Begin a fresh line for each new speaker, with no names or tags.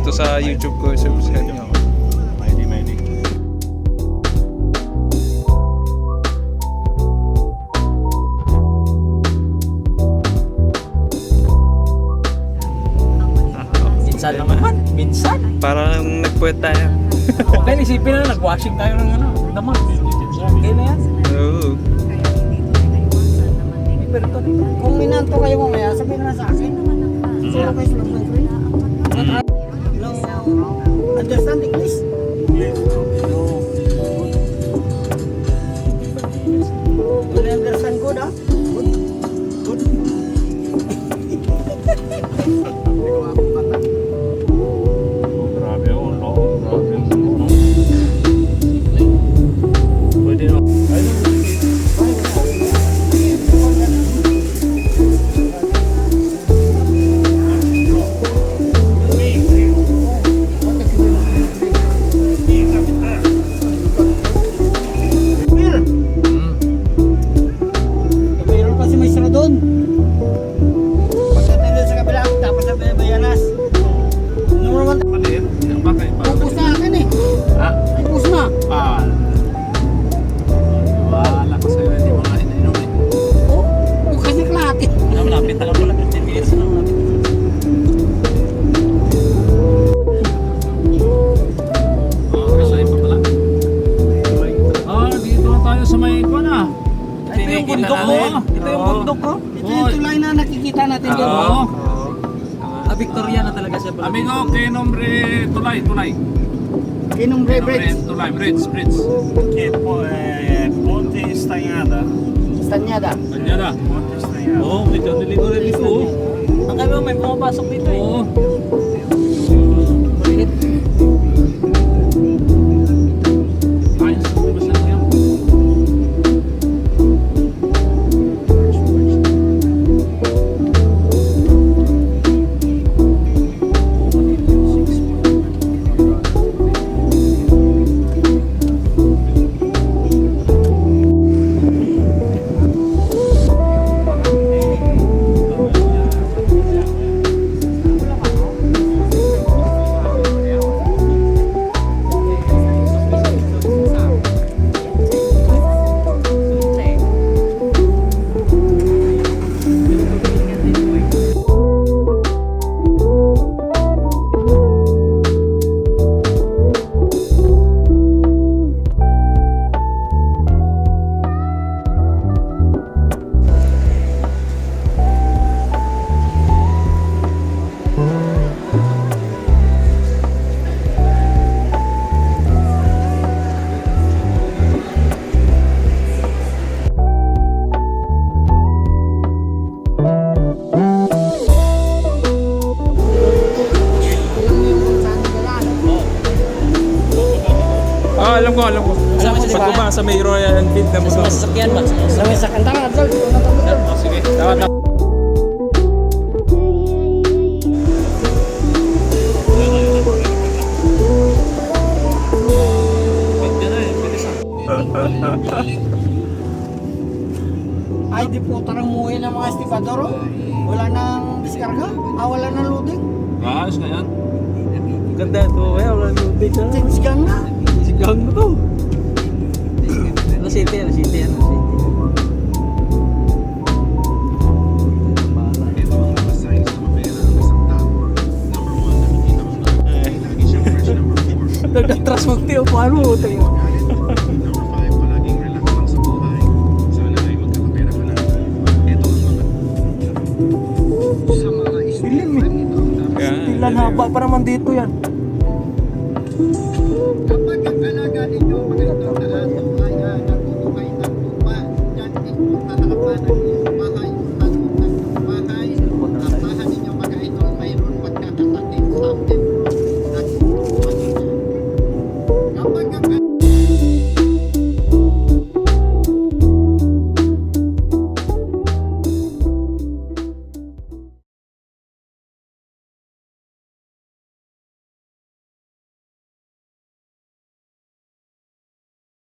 dito sa YouTube ko. Subscribe nyo ako.
Mighty.
Minsan lang naman. Minsan.
Parang nagpuwet tayo.
Okay, isipin na nag-washing tayo ng ano. Naman. Okay na yan.
Oo.
Pero ito,
Kung minanto kayo mamaya, sabihin na sa akin. Sino kayo sa mga green? No. Understand English? Do you understand good, ah? Good.
Grabe oh, no. Grabe. Pwede no.
Bill, mayroon kasi may sira doon. Pagdating doon sa kabila, tapos sa Bayanas. Number 1,
Palit. Bakit?
pupus na akin eh.
Ah,
Pupus na.
wala ko sa'yo, hindi mo nga ininom eh.
Oh, kasi klate.
malapit na lang pala. 15 minutes na malapit.
Sa'yo pa pala. Dito na tayo sa may ikuan ah.
Ito yung bundok ko.
Ito yung bundok ko.
Ito yung tulay na nakikita natin dito.
Oo.
Victoria na talaga siya.
Amigo, que nombre tulay.
Inong Bridge.
Tulay, bridge.
Che Ponte Stagnata.
Stanyada.
Kanyada.
Ponte Stagnata.
Oo, may kaniligo rin dito. Ang kami mo, may pumapasok dito eh.
Oo.
Ulit.
Ayos, diba siya ngayon?
Alam ko. Pagkuma sa may Royal Enfield na mo.
Sa masasakyan ba?
Sa may sakang tanga, tol.
Sige, tawad na.
Ay, di po tarang muwi ng mga estibador. Oh. Wala nang diskarga. Wala nang loading.
Ayos na yan.
Ganda ito. Wala nubig na.
Change gang na.
Sigang na to. Ano city? Nagtatras mo tiyo. Paano mo tayo?
Dilim eh.
Ilan haba pa naman dito yan.
Kapag ang alaga ninyo, mga ito na